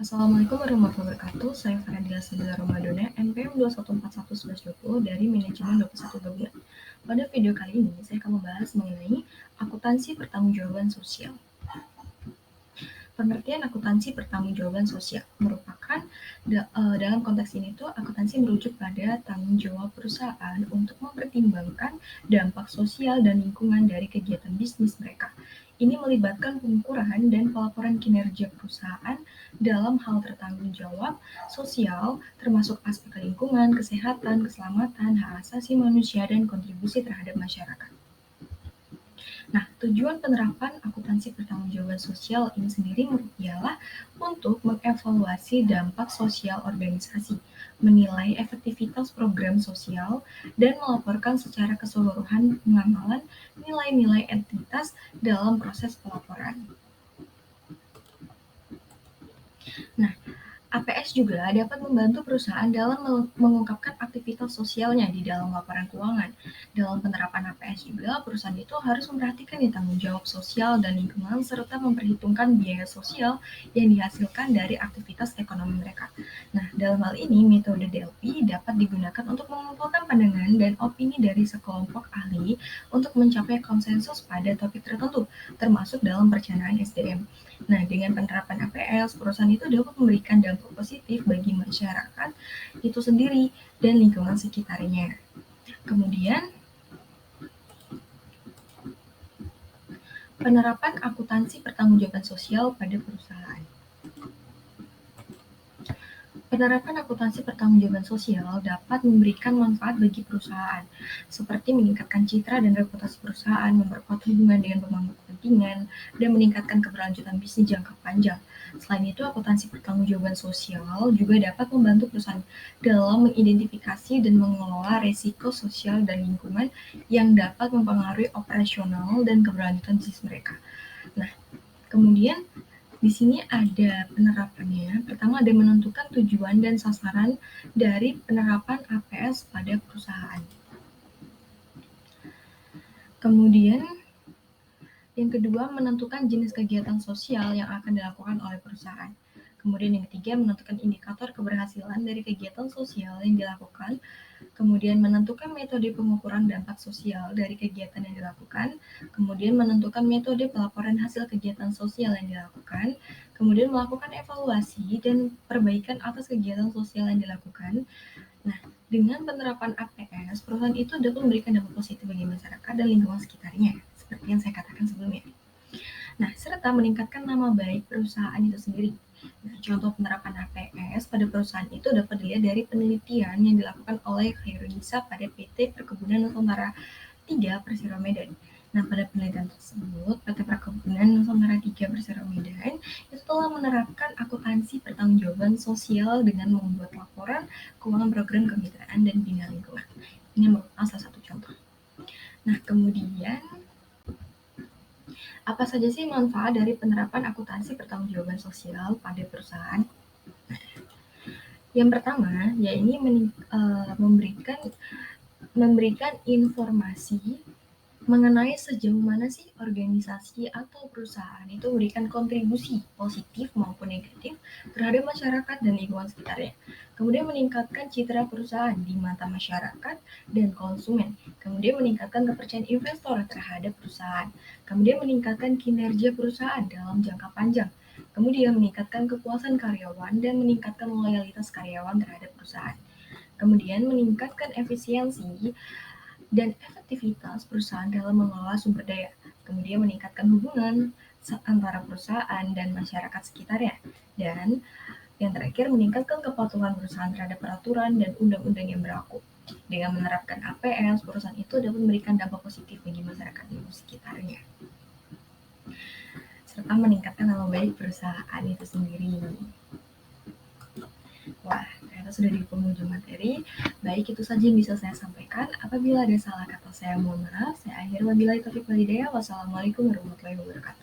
Assalamualaikum warahmatullahi wabarakatuh. Saya Fadila Sabila Ramadona, NPM 21411120 dari Manajemen 21 Gabungan. Pada video kali ini, saya akan membahas mengenai akuntansi pertanggungjawaban sosial. Pengertian akuntansi pertanggungjawaban sosial merupakan dalam konteks ini akuntansi merujuk pada tanggung jawab perusahaan untuk mempertimbangkan dampak sosial dan lingkungan dari kegiatan bisnis mereka. Ini melibatkan pengukuran dan pelaporan kinerja perusahaan dalam hal bertanggung jawab sosial, termasuk aspek lingkungan, kesehatan, keselamatan, hak asasi manusia, dan kontribusi terhadap masyarakat. Nah, tujuan penerapan akuntansi pertanggungjawaban sosial ini sendiri ialah untuk mengevaluasi dampak sosial organisasi, menilai efektivitas program sosial, dan melaporkan secara keseluruhan pengamalan nilai-nilai entitas dalam proses pelaporan. Nah, APS juga dapat membantu perusahaan dalam mengungkapkan aktivitas sosialnya di dalam laporan keuangan. Dalam penerapan APS juga, perusahaan itu harus memperhatikan tanggung jawab sosial dan lingkungan serta memperhitungkan biaya sosial yang dihasilkan dari aktivitas ekonomi mereka. Nah, dalam hal ini, metode DLP dapat digunakan untuk mengumpulkan pandangan dan opini dari sekelompok ahli untuk mencapai konsensus pada topik tertentu, termasuk dalam perencanaan SDM. Nah, dengan penerapan APS, perusahaan itu dapat memberikan dampak positif bagi masyarakat itu sendiri dan lingkungan sekitarnya. Kemudian, penerapan akuntansi pertanggungjawaban sosial pada perusahaan. Penerapan akuntansi pertanggungjawaban sosial dapat memberikan manfaat bagi perusahaan, seperti meningkatkan citra dan reputasi perusahaan, memperkuat hubungan dengan pemangku kepentingan, dan meningkatkan keberlanjutan bisnis jangka panjang. Selain itu, akuntansi pertanggungjawaban sosial juga dapat membantu perusahaan dalam mengidentifikasi dan mengelola risiko sosial dan lingkungan yang dapat mempengaruhi operasional dan keberlanjutan bisnis mereka. Nah, kemudian di sini ada penerapannya. Pertama ada menentukan tujuan dan sasaran dari penerapan APS pada perusahaan. Kemudian yang kedua menentukan jenis kegiatan sosial yang akan dilakukan oleh perusahaan. Kemudian yang ketiga menentukan indikator keberhasilan dari kegiatan sosial yang dilakukan. Kemudian menentukan metode pengukuran dampak sosial dari kegiatan yang dilakukan, kemudian menentukan metode pelaporan hasil kegiatan sosial yang dilakukan, kemudian melakukan evaluasi dan perbaikan atas kegiatan sosial yang dilakukan. Nah, dengan penerapan APS, perusahaan itu dapat memberikan dampak positif bagi masyarakat dan lingkungan sekitarnya, seperti yang saya katakan sebelumnya. Nah, serta meningkatkan nama baik perusahaan itu sendiri. Nah, contoh penerapan APS pada perusahaan itu dapat dilihat dari penelitian yang dilakukan oleh Khairunisa pada PT Perkebunan Nusantara 3 Persero Medan. Nah, pada penelitian tersebut, PT Perkebunan Nusantara 3 Persero Medan itu telah menerapkan akuntansi pertanggungjawaban sosial dengan membuat laporan keuangan program kemitraan dan bina lingkungan. Ini merupakan salah satu contoh. Nah, kemudian apa saja sih manfaat dari penerapan akuntansi pertanggungjawaban sosial pada perusahaan? Yang pertama, yaitu memberikan informasi mengenai sejauh mana sih organisasi atau perusahaan itu memberikan kontribusi positif maupun negatif terhadap masyarakat dan lingkungan sekitarnya. Kemudian meningkatkan citra perusahaan di mata masyarakat dan konsumen. Kemudian meningkatkan kepercayaan investor terhadap perusahaan. Kemudian meningkatkan kinerja perusahaan dalam jangka panjang. Kemudian meningkatkan kepuasan karyawan dan meningkatkan loyalitas karyawan terhadap perusahaan. Kemudian meningkatkan efisiensi dan efektivitas perusahaan dalam mengelola sumber daya, kemudian meningkatkan hubungan antara perusahaan dan masyarakat sekitarnya, dan yang terakhir meningkatkan kepatuhan perusahaan terhadap peraturan dan undang-undang yang berlaku. Dengan menerapkan APS, perusahaan itu dapat memberikan dampak positif bagi masyarakat di sekitarnya, serta meningkatkan nama baik perusahaan itu sendiri. Wah, ternyata sudah di penghujung materi. Baik, itu saja yang bisa saya sampaikan. Apabila ada salah kata saya mohon maaf. Saya akhiri wabillahi taufiq wal hidayah. Wassalamualaikum warahmatullahi wabarakatuh.